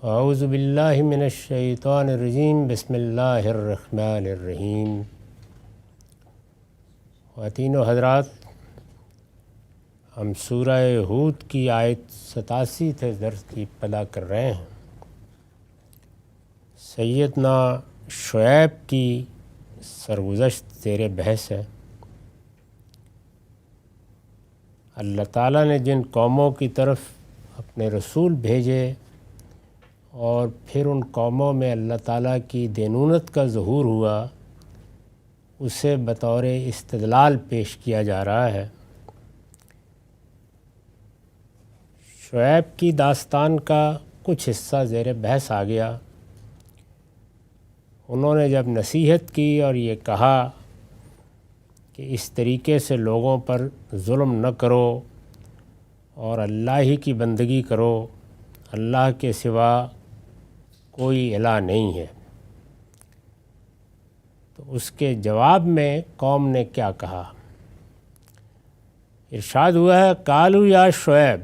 اعوذ باللہ من الشیطان الرجیم بسم اللہ الرحمن الرحیم۔ خواتین و حضرات، ہم سورہ ہود کی آیت 87 سے درس کی ابتدا کر رہے ہیں۔ سیدنا شعیب کی سرگزشت زیر بحث ہے۔ اللہ تعالیٰ نے جن قوموں کی طرف اپنے رسول بھیجے اور پھر ان قوموں میں اللہ تعالیٰ کی دینونت کا ظہور ہوا، اسے بطور استدلال پیش کیا جا رہا ہے۔ شعیب کی داستان کا کچھ حصہ زیر بحث آ گیا۔ انہوں نے جب نصیحت کی اور یہ کہا کہ اس طریقے سے لوگوں پر ظلم نہ کرو اور اللہ ہی کی بندگی کرو، اللہ کے سوا کوئی الہ نہیں ہے، تو اس کے جواب میں قوم نے کیا کہا؟ ارشاد ہوا ہے، قالوا یا شعیب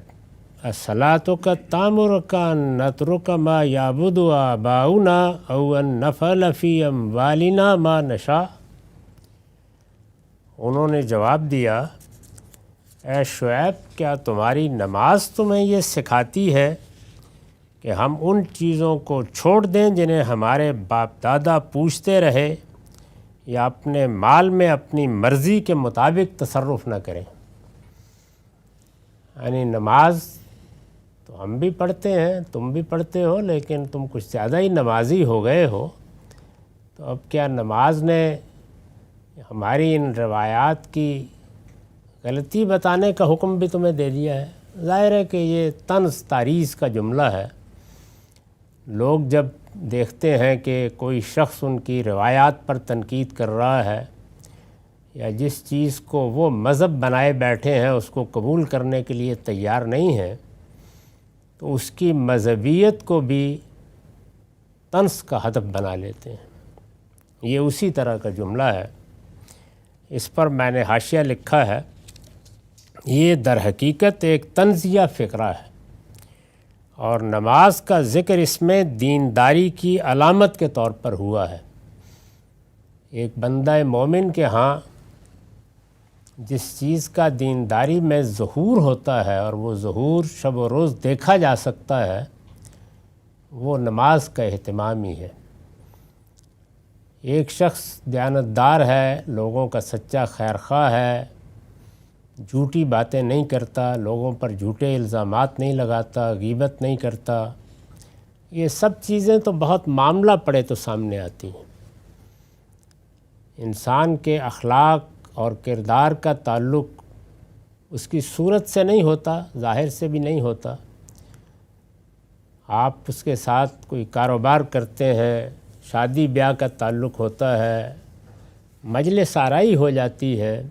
الصلاۃ تأمرک ان نترک ما یعبد آباؤنا او ان نفعل فی اموالنا ما نشاء۔ انہوں نے جواب دیا، اے شعیب، کیا تمہاری نماز تمہیں یہ سکھاتی ہے کہ ہم ان چیزوں کو چھوڑ دیں جنہیں ہمارے باپ دادا پوچھتے رہے، یا اپنے مال میں اپنی مرضی کے مطابق تصرف نہ کریں؟ یعنی نماز تو ہم بھی پڑھتے ہیں، تم بھی پڑھتے ہو، لیکن تم کچھ زیادہ ہی نمازی ہو گئے ہو، تو اب کیا نماز نے ہماری ان روایات کی غلطی بتانے کا حکم بھی تمہیں دے دیا ہے؟ ظاہر ہے کہ یہ طنز تاریض کا جملہ ہے۔ لوگ جب دیکھتے ہیں کہ کوئی شخص ان کی روایات پر تنقید کر رہا ہے، یا جس چیز کو وہ مذہب بنائے بیٹھے ہیں اس کو قبول کرنے کے لیے تیار نہیں ہیں، تو اس کی مذہبیت کو بھی طنز کا ہدف بنا لیتے ہیں۔ یہ اسی طرح کا جملہ ہے۔ اس پر میں نے حاشیہ لکھا ہے، یہ در حقیقت ایک طنزیہ فقرہ ہے، اور نماز کا ذکر اس میں دینداری کی علامت کے طور پر ہوا ہے۔ ایک بندہ مومن کے ہاں جس چیز کا دینداری میں ظہور ہوتا ہے اور وہ ظہور شب و روز دیکھا جا سکتا ہے، وہ نماز کا اہتمام ہی ہے۔ ایک شخص دیانتدار ہے، لوگوں کا سچا خیرخواہ ہے، جھوٹی باتیں نہیں کرتا، لوگوں پر جھوٹے الزامات نہیں لگاتا، غیبت نہیں کرتا، یہ سب چیزیں تو بہت معاملہ پڑے تو سامنے آتی ہیں۔ انسان کے اخلاق اور کردار کا تعلق اس کی صورت سے نہیں ہوتا، ظاہر سے بھی نہیں ہوتا۔ آپ اس کے ساتھ کوئی کاروبار کرتے ہیں، شادی بیاہ کا تعلق ہوتا ہے، مجلس آرائی ہو جاتی ہے،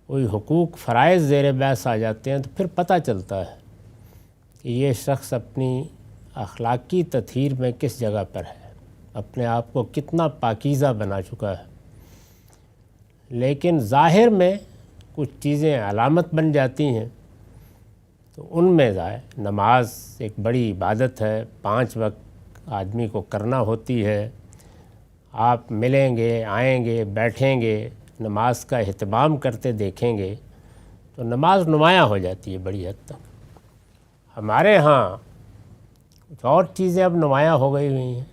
کوئی حقوق فرائض زیر بحث آ جاتے ہیں، تو پھر پتہ چلتا ہے کہ یہ شخص اپنی اخلاقی تطہیر میں کس جگہ پر ہے، اپنے آپ کو کتنا پاکیزہ بنا چکا ہے۔ لیکن ظاہر میں کچھ چیزیں علامت بن جاتی ہیں، تو ان میں نماز ایک بڑی عبادت ہے، 5 وقت آدمی کو کرنا ہوتی ہے۔ آپ ملیں گے، آئیں گے، بیٹھیں گے، نماز کا اہتمام کرتے دیکھیں گے تو نماز نمایاں ہو جاتی ہے بڑی حد تک۔ ہمارے ہاں کچھ اور چیزیں اب نمایاں ہو گئی ہوئی ہیں،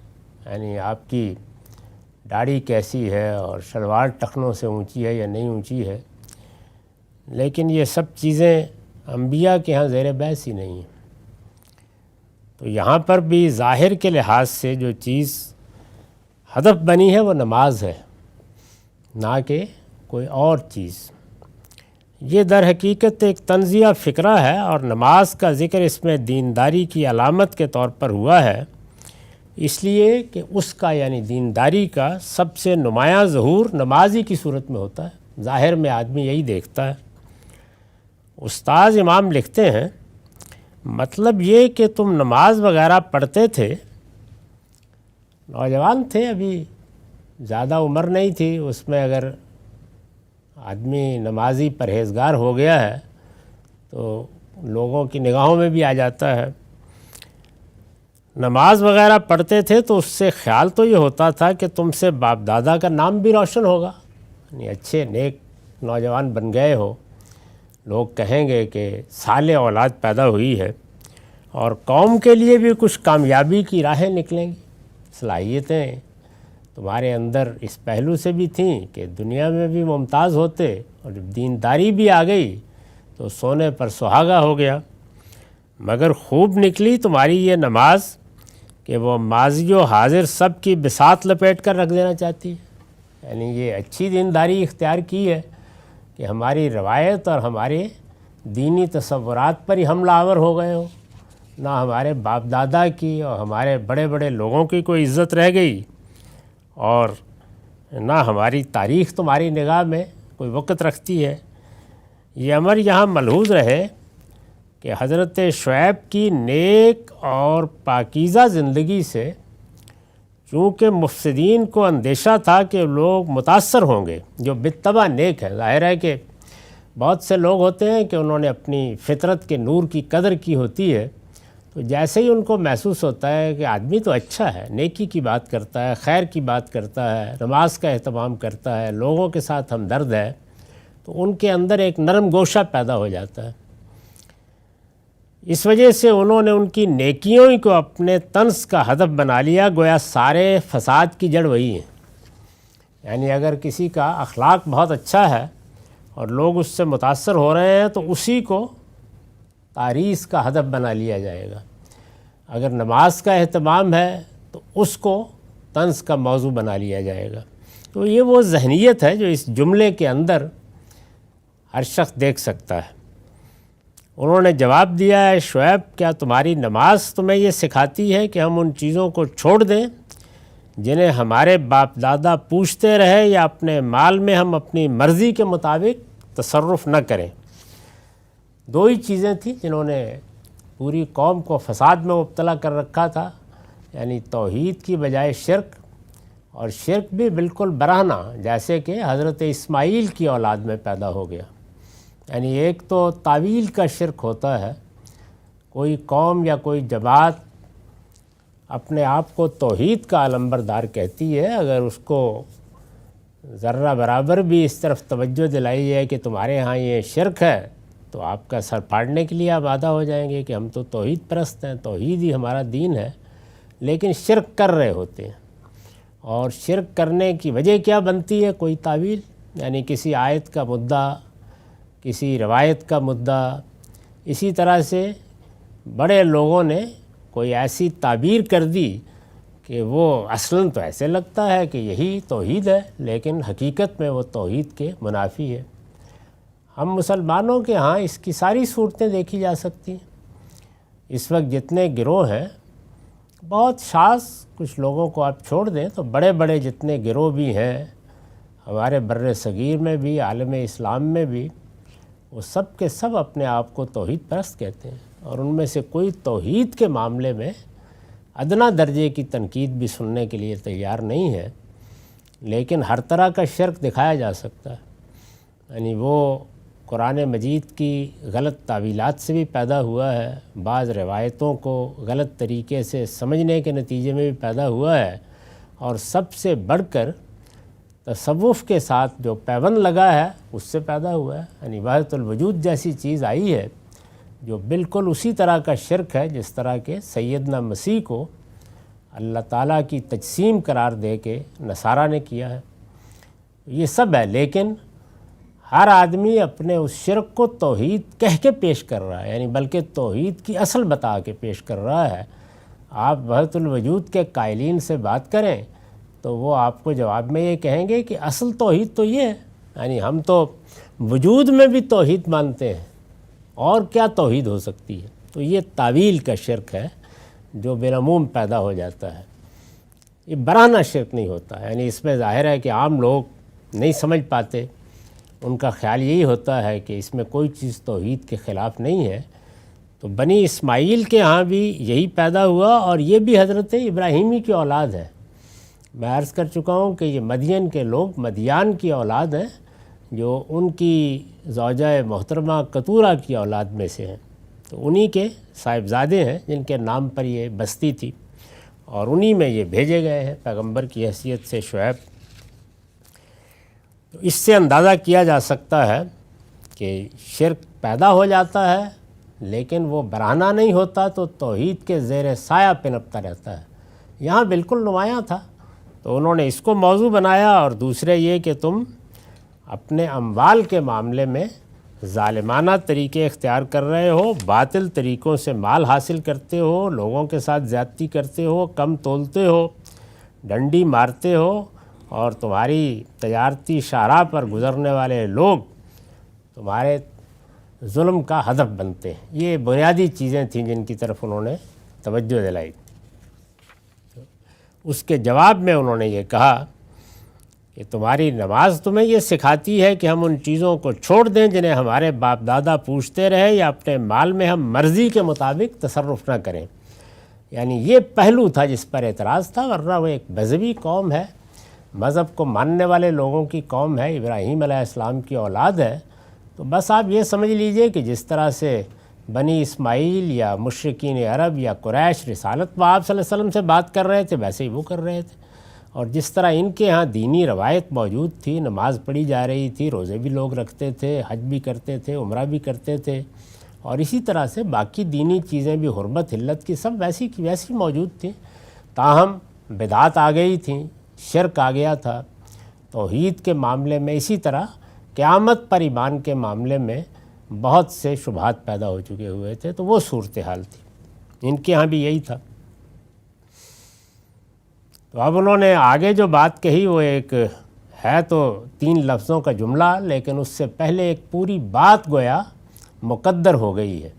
یعنی آپ کی داڑھی کیسی ہے اور شلوار ٹخنوں سے اونچی ہے یا نہیں اونچی ہے، لیکن یہ سب چیزیں انبیاء کے ہاں زیر بحث ہی نہیں ہیں۔ تو یہاں پر بھی ظاہر کے لحاظ سے جو چیز ہدف بنی ہے وہ نماز ہے، نہ کہ کوئی اور چیز۔ یہ در حقیقت ایک طنزیہ فقرہ ہے، اور نماز کا ذکر اس میں دینداری کی علامت کے طور پر ہوا ہے، اس لیے کہ اس کا یعنی دینداری کا سب سے نمایاں ظہور نماز ہی کی صورت میں ہوتا ہے۔ ظاہر میں آدمی یہی دیکھتا ہے۔ استاذ امام لکھتے ہیں، مطلب یہ کہ تم نماز وغیرہ پڑھتے تھے، نوجوان تھے، ابھی زیادہ عمر نہیں تھی، اس میں اگر آدمی نمازی پرہیزگار ہو گیا ہے تو لوگوں کی نگاہوں میں بھی آ جاتا ہے۔ نماز وغیرہ پڑھتے تھے تو اس سے خیال تو یہ ہوتا تھا کہ تم سے باپ دادا کا نام بھی روشن ہوگا، یعنی اچھے نیک نوجوان بن گئے ہو، لوگ کہیں گے کہ صالح اولاد پیدا ہوئی ہے، اور قوم کے لیے بھی کچھ کامیابی کی راہیں نکلیں گی۔ صلاحیتیں تمہارے اندر اس پہلو سے بھی تھیں کہ دنیا میں بھی ممتاز ہوتے، اور جب دینداری بھی آ گئی تو سونے پر سہاگا ہو گیا۔ مگر خوب نکلی تمہاری یہ نماز کہ وہ ماضی و حاضر سب کی بساط لپیٹ کر رکھ دینا چاہتی ہے، یعنی یہ اچھی دینداری اختیار کی ہے کہ ہماری روایت اور ہمارے دینی تصورات پر ہی حملہ آور ہو گئے ہو، نہ ہمارے باپ دادا کی اور ہمارے بڑے بڑے لوگوں کی کوئی عزت رہ گئی، اور نہ ہماری تاریخ تمہاری نگاہ میں کوئی وقت رکھتی ہے۔ یہ امر یہاں ملحوظ رہے کہ حضرت شعیب کی نیک اور پاکیزہ زندگی سے چونکہ مفسدین کو اندیشہ تھا کہ لوگ متاثر ہوں گے جو بالطبع نیک ہیں، ظاہر ہے کہ بہت سے لوگ ہوتے ہیں کہ انہوں نے اپنی فطرت کے نور کی قدر کی ہوتی ہے، تو جیسے ہی ان کو محسوس ہوتا ہے کہ آدمی تو اچھا ہے، نیکی کی بات کرتا ہے، خیر کی بات کرتا ہے، نماز کا اہتمام کرتا ہے، لوگوں کے ساتھ ہمدرد ہے، تو ان کے اندر ایک نرم گوشہ پیدا ہو جاتا ہے۔ اس وجہ سے انہوں نے ان کی نیکیوں کو اپنے طنز کا ہدف بنا لیا، گویا سارے فساد کی جڑ وہی ہیں۔ یعنی اگر کسی کا اخلاق بہت اچھا ہے اور لوگ اس سے متاثر ہو رہے ہیں تو اسی کو تعریض کا ہدف بنا لیا جائے گا، اگر نماز کا اہتمام ہے تو اس کو طنز کا موضوع بنا لیا جائے گا۔ تو یہ وہ ذہنیت ہے جو اس جملے کے اندر ہر شخص دیکھ سکتا ہے۔ انہوں نے جواب دیا ہے، شعیب کیا تمہاری نماز تمہیں یہ سکھاتی ہے کہ ہم ان چیزوں کو چھوڑ دیں جنہیں ہمارے باپ دادا پوچھتے رہے، یا اپنے مال میں ہم اپنی مرضی کے مطابق تصرف نہ کریں؟ دو ہی چیزیں تھیں جنہوں نے پوری قوم کو فساد میں مبتلا کر رکھا تھا، یعنی توحید کی بجائے شرک، اور شرک بھی بالکل برہنہ، جیسے کہ حضرت اسماعیل کی اولاد میں پیدا ہو گیا۔ یعنی ایک تو تعویل کا شرک ہوتا ہے، کوئی قوم یا کوئی جماعت اپنے آپ کو توحید کا علمبردار کہتی ہے، اگر اس کو ذرہ برابر بھی اس طرف توجہ دلائی ہے کہ تمہارے ہاں یہ شرک ہے، تو آپ کا سر پھاڑنے کے لیے آمادہ ہو جائیں گے کہ ہم تو توحید پرست ہیں، توحید ہی ہمارا دین ہے، لیکن شرک کر رہے ہوتے ہیں۔ اور شرک کرنے کی وجہ کیا بنتی ہے؟ کوئی تعویل، یعنی کسی آیت کا مدعا، کسی روایت کا مدعا، اسی طرح سے بڑے لوگوں نے کوئی ایسی تعبیر کر دی کہ وہ اصلاً تو ایسے لگتا ہے کہ یہی توحید ہے، لیکن حقیقت میں وہ توحید کے منافی ہے۔ ہم مسلمانوں کے ہاں اس کی ساری صورتیں دیکھی جا سکتی ہیں۔ اس وقت جتنے گروہ ہیں، بہت شاذ کچھ لوگوں کو آپ چھوڑ دیں تو بڑے بڑے جتنے گروہ بھی ہیں ہمارے بر صغیر میں بھی، عالم اسلام میں بھی، وہ سب کے سب اپنے آپ کو توحید پرست کہتے ہیں، اور ان میں سے کوئی توحید کے معاملے میں ادنا درجے کی تنقید بھی سننے کے لیے تیار نہیں ہے۔ لیکن ہر طرح کا شرک دکھایا جا سکتا ہے، یعنی وہ قرآن مجید کی غلط تعویلات سے بھی پیدا ہوا ہے، بعض روایتوں کو غلط طریقے سے سمجھنے کے نتیجے میں بھی پیدا ہوا ہے، اور سب سے بڑھ کر تصوف کے ساتھ جو پیوند لگا ہے اس سے پیدا ہوا ہے۔ یعنی وحدت الوجود جیسی چیز آئی ہے جو بالکل اسی طرح کا شرک ہے جس طرح کہ سیدنا مسیح کو اللہ تعالیٰ کی تجسیم قرار دے کے نصارہ نے کیا ہے۔ یہ سب ہے، لیکن ہر آدمی اپنے اس شرک کو توحید کہہ کے پیش کر رہا ہے، یعنی بلکہ توحید کی اصل بتا کے پیش کر رہا ہے۔ آپ وحدت الوجود کے قائلین سے بات کریں تو وہ آپ کو جواب میں یہ کہیں گے کہ اصل توحید تو یہ ہے، یعنی ہم تو وجود میں بھی توحید مانتے ہیں، اور کیا توحید ہو سکتی ہے؟ تو یہ تعویل کا شرک ہے جو بالعموم پیدا ہو جاتا ہے۔ یہ برہنہ شرک نہیں ہوتا، یعنی اس میں ظاہر ہے کہ عام لوگ نہیں سمجھ پاتے، ان کا خیال یہی ہوتا ہے کہ اس میں کوئی چیز توحید کے خلاف نہیں ہے۔ تو بنی اسماعیل کے ہاں بھی یہی پیدا ہوا، اور یہ بھی حضرت ابراہیمی کی اولاد ہے۔ میں عرض کر چکا ہوں کہ یہ مدین کے لوگ مدیان کی اولاد ہیں، جو ان کی زوجہ محترمہ قطورہ کی اولاد میں سے ہیں، تو انہی کے صاحبزادے ہیں جن کے نام پر یہ بستی تھی۔ اور انہی میں یہ بھیجے گئے ہیں پیغمبر کی حیثیت سے شعیب۔ تو اس سے اندازہ کیا جا سکتا ہے کہ شرک پیدا ہو جاتا ہے لیکن وہ برہنہ نہیں ہوتا، تو توحید کے زیر سایہ پنپتا رہتا ہے۔ یہاں بالکل نمایاں تھا، تو انہوں نے اس کو موضوع بنایا، اور دوسرے یہ کہ تم اپنے اموال کے معاملے میں ظالمانہ طریقے اختیار کر رہے ہو، باطل طریقوں سے مال حاصل کرتے ہو، لوگوں کے ساتھ زیادتی کرتے ہو، کم تولتے ہو، ڈنڈی مارتے ہو، اور تمہاری تجارتی شاہراہ پر گزرنے والے لوگ تمہارے ظلم کا ہدف بنتے ہیں۔ یہ بنیادی چیزیں تھیں جن کی طرف انہوں نے توجہ دلائی۔ اس کے جواب میں انہوں نے یہ کہا کہ تمہاری نماز تمہیں یہ سکھاتی ہے کہ ہم ان چیزوں کو چھوڑ دیں جنہیں ہمارے باپ دادا پوچھتے رہے، یا اپنے مال میں ہم مرضی کے مطابق تصرف نہ کریں۔ یعنی یہ پہلو تھا جس پر اعتراض تھا، ورنہ وہ ایک مذہبی قوم ہے، مذہب کو ماننے والے لوگوں کی قوم ہے، ابراہیم علیہ السلام کی اولاد ہے۔ تو بس آپ یہ سمجھ لیجئے کہ جس طرح سے بنی اسماعیل یا مشرکین عرب یا قریش رسالت آپ صلی اللہ علیہ وسلم سے بات کر رہے تھے، ویسے ہی وہ کر رہے تھے، اور جس طرح ان کے ہاں دینی روایت موجود تھی، نماز پڑھی جا رہی تھی، روزے بھی لوگ رکھتے تھے، حج بھی کرتے تھے، عمرہ بھی کرتے تھے، اور اسی طرح سے باقی دینی چیزیں بھی، حرمت حلت کی سب ویسی کی ویسی موجود تھیں، تاہم بدعات آ گئی تھیں، شرک آ گیا تھا۔ توحید کے معاملے میں اسی طرح قیامت پر ایمان کے معاملے میں بہت سے شبہات پیدا ہو چکے ہوئے تھے، تو وہ صورتحال تھی، ان کے ہاں بھی یہی تھا۔ تو اب انہوں نے آگے جو بات کہی وہ ایک ہے تو 3 لفظوں کا جملہ، لیکن اس سے پہلے ایک پوری بات گویا مقدر ہو گئی ہے۔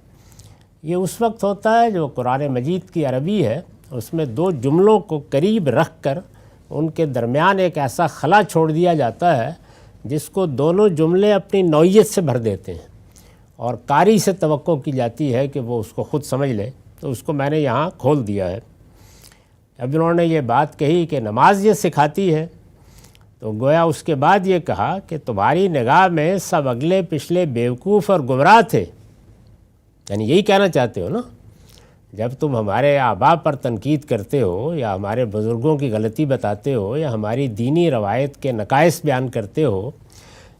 یہ اس وقت ہوتا ہے جو قرآن مجید کی عربی ہے، اس میں 2 جملوں کو قریب رکھ کر ان کے درمیان ایک ایسا خلا چھوڑ دیا جاتا ہے جس کو دونوں جملے اپنی نوعیت سے بھر دیتے ہیں، اور قاری سے توقع کی جاتی ہے کہ وہ اس کو خود سمجھ لے، تو اس کو میں نے یہاں کھول دیا ہے۔ اب انہوں نے یہ بات کہی کہ نماز یہ سکھاتی ہے، تو گویا اس کے بعد یہ کہا کہ تمہاری نگاہ میں سب اگلے پچھلے بیوقوف اور گمراہ تھے، یعنی یہی کہنا چاہتے ہو نا، جب تم ہمارے آباء پر تنقید کرتے ہو، یا ہمارے بزرگوں کی غلطی بتاتے ہو، یا ہماری دینی روایت کے نقائص بیان کرتے ہو،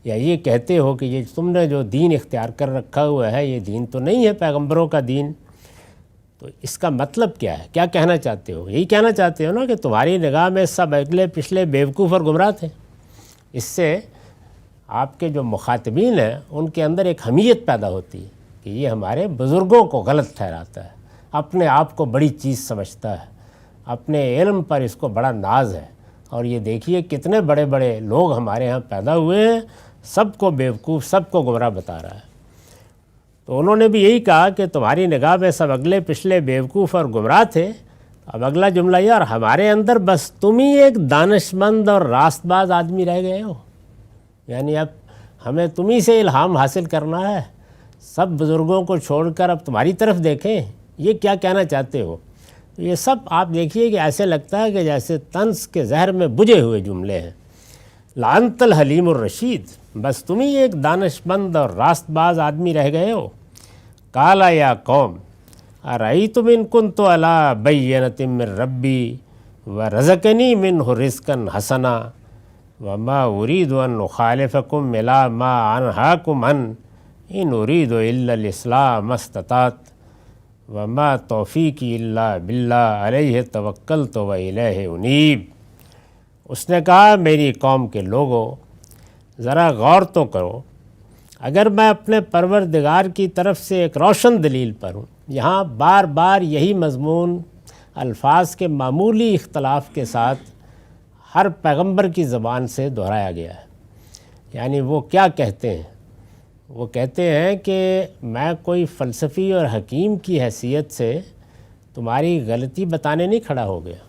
یا یہ کہتے ہو کہ یہ تم نے جو دین اختیار کر رکھا ہوا ہے یہ دین تو نہیں ہے پیغمبروں کا دین، تو اس کا مطلب کیا ہے؟ کیا کہنا چاہتے ہو؟ یہی کہنا چاہتے ہو نا کہ تمہاری نگاہ میں سب اگلے پچھلے بیوقوف اور گمراہ تھے۔ اس سے آپ کے جو مخاطبین ہیں ان کے اندر ایک حمیت پیدا ہوتی ہے کہ یہ ہمارے بزرگوں کو غلط ٹھہراتا ہے، اپنے آپ کو بڑی چیز سمجھتا ہے، اپنے علم پر اس کو بڑا ناز ہے، اور یہ دیکھیے کتنے بڑے بڑے لوگ ہمارے ہاں پیدا ہوئے ہیں، سب کو بیوقوف، سب کو گمراہ بتا رہا ہے۔ تو انہوں نے بھی یہی کہا کہ تمہاری نگاہ میں سب اگلے پچھلے بیوقوف اور گمراہ تھے۔ اب اگلا جملہ یہ، اور ہمارے اندر بس تم ہی ایک دانش مند اور راست باز آدمی رہ گئے ہو، یعنی اب ہمیں تم ہی سے الہام حاصل کرنا ہے، سب بزرگوں کو چھوڑ کر اب تمہاری طرف دیکھیں، یہ کیا کہنا چاہتے ہو؟ یہ سب آپ دیکھیے کہ ایسے لگتا ہے کہ جیسے طنز کے زہر میں بجھے ہوئے جملے ہیں۔ لعنت الحلیم الرشید، بس تم ہی ایک دانش مند اور راست باز آدمی رہ گئے ہو۔ قالا یا قوم ارأیتم ان کنت علی بینۃ من ربی ورزقنی منہ رزقا حسنا وما ارید ان اخالفکم الی ما انہاکم عنہ ان ارید الا الاصلاح ما استطعت وما توفیقی الا باللہ علیہ توکلت والیہ انیب۔ اس نے کہا میری قوم کے لوگوں ذرا غور تو کرو، اگر میں اپنے پروردگار کی طرف سے ایک روشن دلیل پر ہوں۔ یہاں بار بار یہی مضمون الفاظ کے معمولی اختلاف کے ساتھ ہر پیغمبر کی زبان سے دہرایا گیا ہے۔ یعنی وہ کیا کہتے ہیں؟ وہ کہتے ہیں کہ میں کوئی فلسفی اور حکیم کی حیثیت سے تمہاری غلطی بتانے نہیں کھڑا ہو گیا،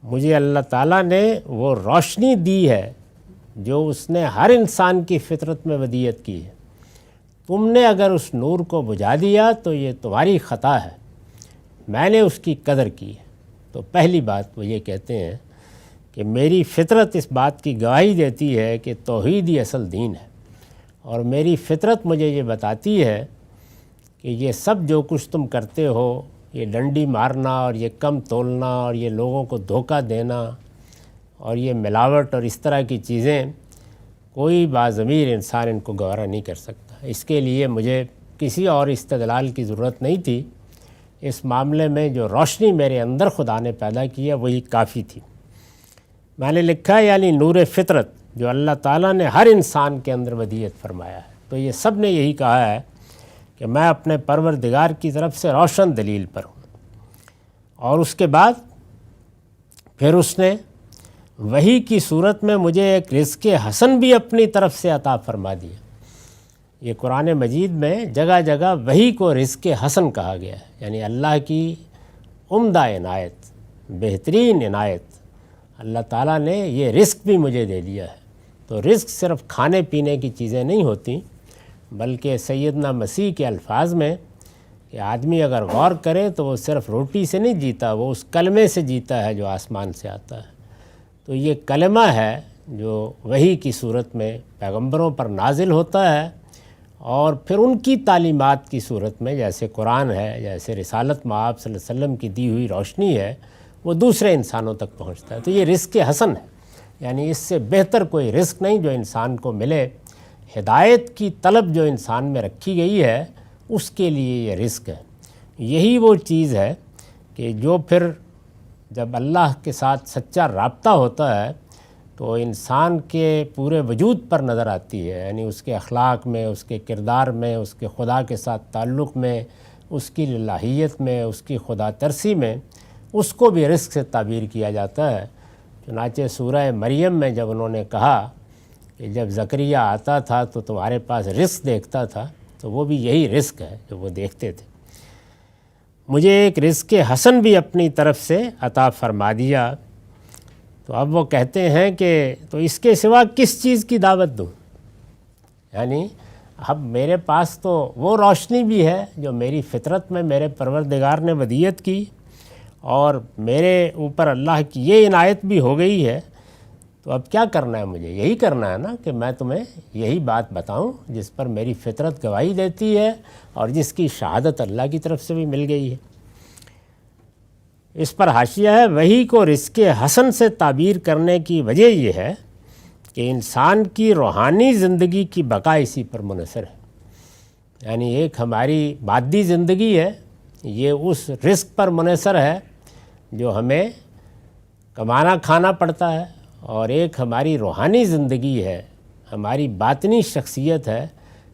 مجھے اللہ تعالیٰ نے وہ روشنی دی ہے جو اس نے ہر انسان کی فطرت میں ودیعت کی ہے، تم نے اگر اس نور کو بجھا دیا تو یہ تمہاری خطا ہے، میں نے اس کی قدر کی ہے۔ تو پہلی بات وہ یہ کہتے ہیں کہ میری فطرت اس بات کی گواہی دیتی ہے کہ توحید ہی اصل دین ہے، اور میری فطرت مجھے یہ بتاتی ہے کہ یہ سب جو کچھ تم کرتے ہو یہ ڈنڈی مارنا اور یہ کم تولنا اور یہ لوگوں کو دھوکہ دینا اور یہ ملاوٹ اور اس طرح کی چیزیں کوئی باضمیر انسان ان کو گوارا نہیں کر سکتا۔ اس کے لیے مجھے کسی اور استدلال کی ضرورت نہیں تھی، اس معاملے میں جو روشنی میرے اندر خدا نے پیدا کی ہے وہی کافی تھی۔ میں نے لکھا یعنی نور فطرت جو اللہ تعالیٰ نے ہر انسان کے اندر ودیعت فرمایا ہے، تو یہ سب نے یہی کہا ہے کہ میں اپنے پروردگار کی طرف سے روشن دلیل پر ہوں۔ اور اس کے بعد پھر اس نے وحی کی صورت میں مجھے ایک رزق حسن بھی اپنی طرف سے عطا فرما دیا۔ یہ قرآن مجید میں جگہ جگہ وحی کو رزق حسن کہا گیا ہے، یعنی اللہ کی عمدہ عنایت، بہترین عنایت۔ اللہ تعالیٰ نے یہ رزق بھی مجھے دے دیا ہے۔ تو رزق صرف کھانے پینے کی چیزیں نہیں ہوتی، بلکہ سیدنا مسیح کے الفاظ میں کہ آدمی اگر غور کرے تو وہ صرف روٹی سے نہیں جیتا، وہ اس کلمے سے جیتا ہے جو آسمان سے آتا ہے۔ تو یہ کلمہ ہے جو وحی کی صورت میں پیغمبروں پر نازل ہوتا ہے، اور پھر ان کی تعلیمات کی صورت میں جیسے قرآن ہے، جیسے رسالت مآب صلی اللہ علیہ وسلم کی دی ہوئی روشنی ہے، وہ دوسرے انسانوں تک پہنچتا ہے۔ تو یہ رزق حسن ہے، یعنی اس سے بہتر کوئی رزق نہیں جو انسان کو ملے۔ ہدایت کی طلب جو انسان میں رکھی گئی ہے اس کے لیے یہ رزق ہے۔ یہی وہ چیز ہے کہ جو پھر جب اللہ کے ساتھ سچا رابطہ ہوتا ہے تو انسان کے پورے وجود پر نظر آتی ہے، یعنی اس کے اخلاق میں، اس کے کردار میں، اس کے خدا کے ساتھ تعلق میں، اس کی الہیت میں، اس کی خدا ترسی میں، اس کو بھی رزق سے تعبیر کیا جاتا ہے۔ چنانچہ سورہ مریم میں جب انہوں نے کہا کہ جب زکریا آتا تھا تو تمہارے پاس رزق دیکھتا تھا، تو وہ بھی یہی رزق ہے جو وہ دیکھتے تھے۔ مجھے ایک رزق حسن بھی اپنی طرف سے عطا فرما دیا۔ تو اب وہ کہتے ہیں کہ تو اس کے سوا کس چیز کی دعوت دوں؟ یعنی اب میرے پاس تو وہ روشنی بھی ہے جو میری فطرت میں میرے پروردگار نے ودیعت کی، اور میرے اوپر اللہ کی یہ عنایت بھی ہو گئی ہے، تو اب کیا کرنا ہے مجھے؟ یہی کرنا ہے نا کہ میں تمہیں یہی بات بتاؤں جس پر میری فطرت گواہی دیتی ہے اور جس کی شہادت اللہ کی طرف سے بھی مل گئی ہے۔ اس پر حاشیہ ہے، وحی کو رزق حسن سے تعبیر کرنے کی وجہ یہ ہے کہ انسان کی روحانی زندگی کی بقا اسی پر منحصر ہے۔ یعنی ایک ہماری مادی زندگی ہے، یہ اس رزق پر منحصر ہے جو ہمیں کمانا کھانا پڑتا ہے، اور ایک ہماری روحانی زندگی ہے، ہماری باطنی شخصیت ہے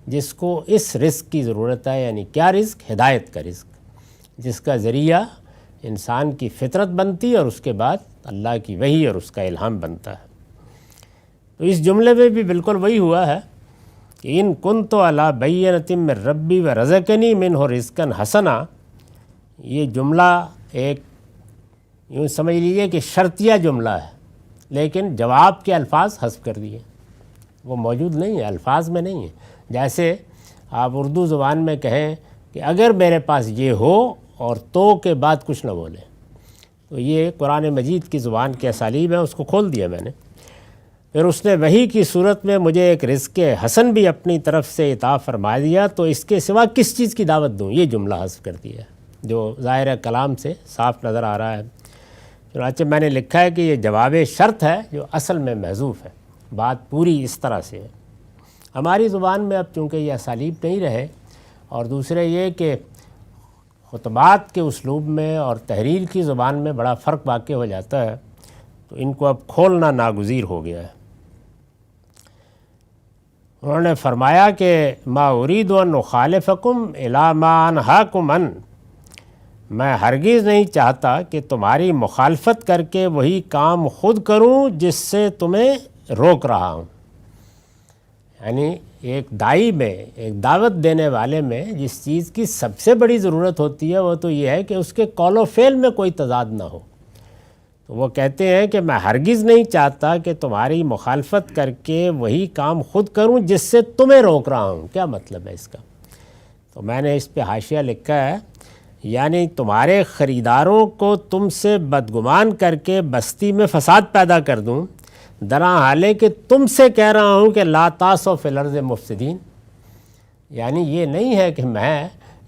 جس کو اس رزق کی ضرورت ہے۔ یعنی کیا رزق؟ ہدایت کا رزق، جس کا ذریعہ انسان کی فطرت بنتی اور اس کے بعد اللہ کی وحی اور اس کا الہام بنتا ہے۔ تو اس جملے میں بھی بالکل وہی ہوا ہے کہ ان کنت علی بینۃ من ربی ورزقنی منہ رزقا حسنا۔ یہ جملہ ایک یوں سمجھ لیجیے کہ شرطیہ جملہ ہے، لیکن جواب کے الفاظ حذف کر دیے، وہ موجود نہیں ہے، الفاظ میں نہیں ہے۔ جیسے آپ اردو زبان میں کہیں کہ اگر میرے پاس یہ ہو، اور تو کے بعد کچھ نہ بولیں، تو یہ قرآن مجید کی زبان کے اسالیب ہیں، اس کو کھول دیا میں نے۔ پھر اس نے وحی کی صورت میں مجھے ایک رزق حسن بھی اپنی طرف سے عطا فرما دیا، تو اس کے سوا کس چیز کی دعوت دوں؟ یہ جملہ حذف کر دیا جو ظاہر کلام سے صاف نظر آ رہا ہے۔ چنانچہ میں نے لکھا ہے کہ یہ جواب شرط ہے جو اصل میں محذوف ہے، بات پوری اس طرح سے ہے۔ ہماری زبان میں اب چونکہ یہ اسالیب نہیں رہے، اور دوسرے یہ کہ خطبات کے اسلوب میں اور تحریر کی زبان میں بڑا فرق واقع ہو جاتا ہے، تو ان کو اب کھولنا ناگزیر ہو گیا ہے۔ انہوں نے فرمایا کہ ما ارید ان اخالفکم الی ما انہاکم عن، میں ہرگز نہیں چاہتا کہ تمہاری مخالفت کر کے وہی کام خود کروں جس سے تمہیں روک رہا ہوں۔ یعنی ایک داعی میں، ایک دعوت دینے والے میں جس چیز کی سب سے بڑی ضرورت ہوتی ہے وہ تو یہ ہے کہ اس کے قول و فعل میں کوئی تضاد نہ ہو۔ تو وہ کہتے ہیں کہ میں ہرگز نہیں چاہتا کہ تمہاری مخالفت کر کے وہی کام خود کروں جس سے تمہیں روک رہا ہوں۔ کیا مطلب ہے اس کا؟ تو میں نے اس پہ حاشیہ لکھا ہے، یعنی تمہارے خریداروں کو تم سے بدگمان کر کے بستی میں فساد پیدا کر دوں، درا حالے کہ تم سے کہہ رہا ہوں کہ لا تاسو فی الارض مفسدین۔ یعنی یہ نہیں ہے کہ میں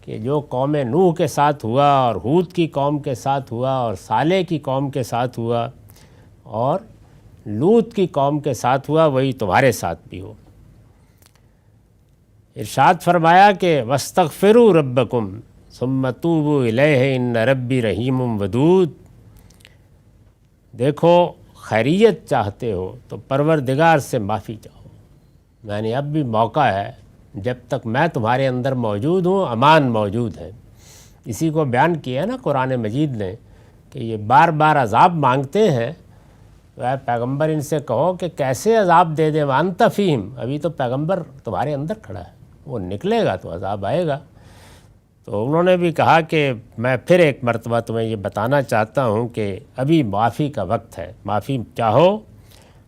کہ جو قوم نوح کے ساتھ ہوا اور ہود کی قوم کے ساتھ ہوا اور صالح کی قوم کے ساتھ ہوا اور لوط کی قوم کے ساتھ ہوا، وہی تمہارے ساتھ بھی ہو۔ ارشاد فرمایا کہ وَاسْتَغْفِرُوا رَبَّكُمْ ثُمَّ تُوبُوا إِلَيْهِ إِنَّ رَبِّي رَحِيمٌ وَدُودٌ۔ دیکھو خیریت چاہتے ہو تو پروردگار سے معافی چاہو، یعنی اب بھی موقع ہے، جب تک میں تمہارے اندر موجود ہوں امان موجود ہے۔ اسی کو بیان کیا نا قرآن مجید نے کہ یہ بار بار عذاب مانگتے ہیں، تو اے پیغمبر ان سے کہو کہ کیسے عذاب دے دیں، وانت فیہم، ابھی تو پیغمبر تمہارے اندر کھڑا ہے، وہ نکلے گا تو عذاب آئے گا۔ تو انہوں نے بھی کہا کہ میں پھر ایک مرتبہ تمہیں یہ بتانا چاہتا ہوں کہ ابھی معافی کا وقت ہے، معافی چاہو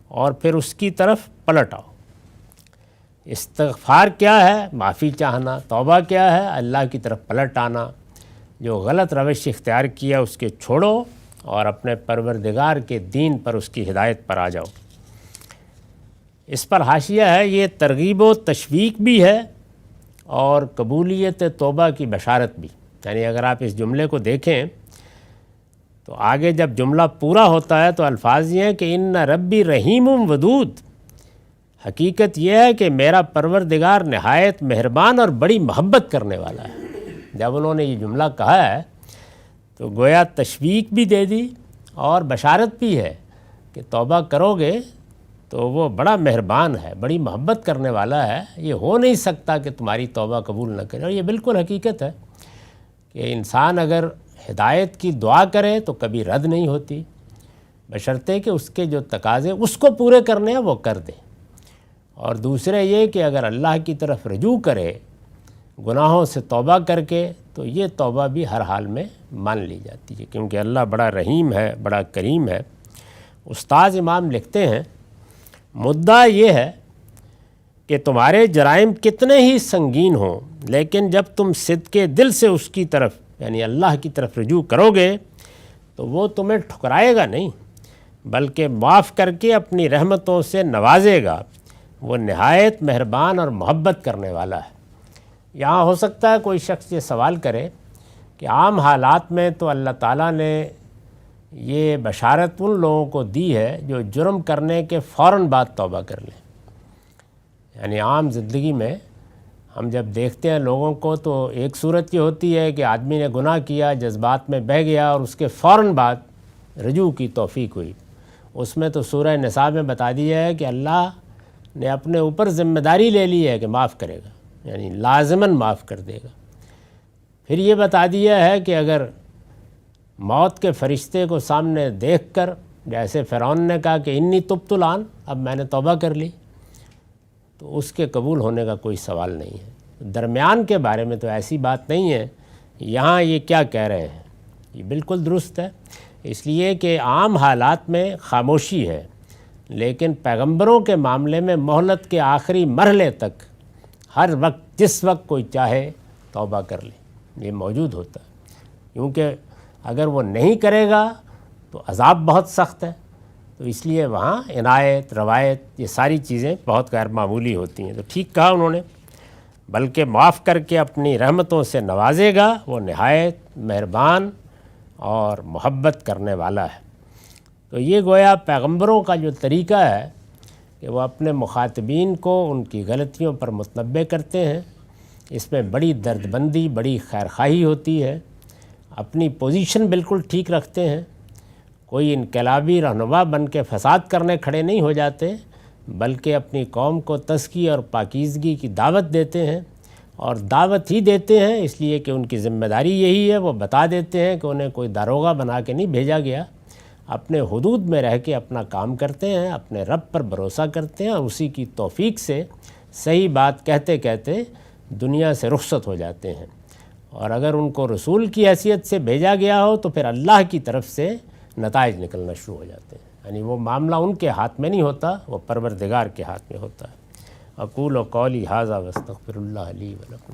اور پھر اس کی طرف پلٹ آؤ۔ استغفار کیا ہے؟ معافی چاہنا۔ توبہ کیا ہے؟ اللہ کی طرف پلٹ آنا۔ جو غلط روش اختیار کیا اس کے چھوڑو اور اپنے پروردگار کے دین پر، اس کی ہدایت پر آ جاؤ۔ اس پر حاشیہ ہے، یہ ترغیب و تشویق بھی ہے اور قبولیت توبہ کی بشارت بھی۔ یعنی اگر آپ اس جملے کو دیکھیں تو آگے جب جملہ پورا ہوتا ہے تو الفاظ یہ ہیں کہ ان ربی رحیم ودود۔ حقیقت یہ ہے کہ میرا پروردگار نہایت مہربان اور بڑی محبت کرنے والا ہے۔ جب انہوں نے یہ جملہ کہا ہے تو گویا تشویق بھی دے دی اور بشارت بھی ہے کہ توبہ کرو گے تو وہ بڑا مہربان ہے، بڑی محبت کرنے والا ہے، یہ ہو نہیں سکتا کہ تمہاری توبہ قبول نہ کرے۔ اور یہ بالکل حقیقت ہے کہ انسان اگر ہدایت کی دعا کرے تو کبھی رد نہیں ہوتی، بشرطے کہ اس کے جو تقاضے اس کو پورے کرنے ہیں وہ کر دے۔ اور دوسرے یہ کہ اگر اللہ کی طرف رجوع کرے گناہوں سے توبہ کر کے تو یہ توبہ بھی ہر حال میں مان لی جاتی ہے، کیونکہ اللہ بڑا رحیم ہے، بڑا کریم ہے۔ استاذ امام لکھتے ہیں مدعا یہ ہے کہ تمہارے جرائم کتنے ہی سنگین ہوں، لیکن جب تم صدقے دل سے اس کی طرف یعنی اللہ کی طرف رجوع کرو گے تو وہ تمہیں ٹھکرائے گا نہیں، بلکہ معاف کر کے اپنی رحمتوں سے نوازے گا۔ وہ نہایت مہربان اور محبت کرنے والا ہے۔ یہاں ہو سکتا ہے کوئی شخص یہ سوال کرے کہ عام حالات میں تو اللہ تعالیٰ نے یہ بشارت ان لوگوں کو دی ہے جو جرم کرنے کے فوراً بعد توبہ کر لیں۔ یعنی عام زندگی میں ہم جب دیکھتے ہیں لوگوں کو تو ایک صورت یہ ہوتی ہے کہ آدمی نے گناہ کیا، جذبات میں بہہ گیا اور اس کے فوراً بعد رجوع کی توفیق ہوئی۔ اس میں تو سورہ نساء میں بتا دیا ہے کہ اللہ نے اپنے اوپر ذمہ داری لے لی ہے کہ معاف کرے گا، یعنی لازماً معاف کر دے گا۔ پھر یہ بتا دیا ہے کہ اگر موت کے فرشتے کو سامنے دیکھ کر، جیسے فرعون نے کہا کہ انی تبت الآن، اب میں نے توبہ کر لی، تو اس کے قبول ہونے کا کوئی سوال نہیں ہے۔ درمیان کے بارے میں تو ایسی بات نہیں ہے۔ یہاں یہ کیا کہہ رہے ہیں یہ بالکل درست ہے، اس لیے کہ عام حالات میں خاموشی ہے، لیکن پیغمبروں کے معاملے میں مہلت کے آخری مرحلے تک ہر وقت جس وقت کوئی چاہے توبہ کر لے، یہ موجود ہوتا ہے، کیونکہ اگر وہ نہیں کرے گا تو عذاب بہت سخت ہے۔ تو اس لیے وہاں عنایت، روایت، یہ ساری چیزیں بہت غیر معمولی ہوتی ہیں۔ تو ٹھیک کہا انہوں نے، بلکہ معاف کر کے اپنی رحمتوں سے نوازے گا، وہ نہایت مہربان اور محبت کرنے والا ہے۔ تو یہ گویا پیغمبروں کا جو طریقہ ہے کہ وہ اپنے مخاطبین کو ان کی غلطیوں پر متنبہ کرتے ہیں، اس میں بڑی درد بندی، بڑی خیرخواہی ہوتی ہے، اپنی پوزیشن بالکل ٹھیک رکھتے ہیں، کوئی انقلابی رہنما بن کے فساد کرنے کھڑے نہیں ہو جاتے، بلکہ اپنی قوم کو تزکیہ اور پاکیزگی کی دعوت دیتے ہیں، اور دعوت ہی دیتے ہیں اس لیے کہ ان کی ذمہ داری یہی ہے۔ وہ بتا دیتے ہیں کہ انہیں کوئی داروغہ بنا کے نہیں بھیجا گیا، اپنے حدود میں رہ کے اپنا کام کرتے ہیں، اپنے رب پر بھروسہ کرتے ہیں، اور اسی کی توفیق سے صحیح بات کہتے کہتے دنیا سے رخصت ہو جاتے ہیں۔ اور اگر ان کو رسول کی حیثیت سے بھیجا گیا ہو تو پھر اللہ کی طرف سے نتائج نکلنا شروع ہو جاتے ہیں، یعنی وہ معاملہ ان کے ہاتھ میں نہیں ہوتا، وہ پروردگار کے ہاتھ میں ہوتا ہے۔ اقول قولی ھذا واستغفر اللہ لی ولکم۔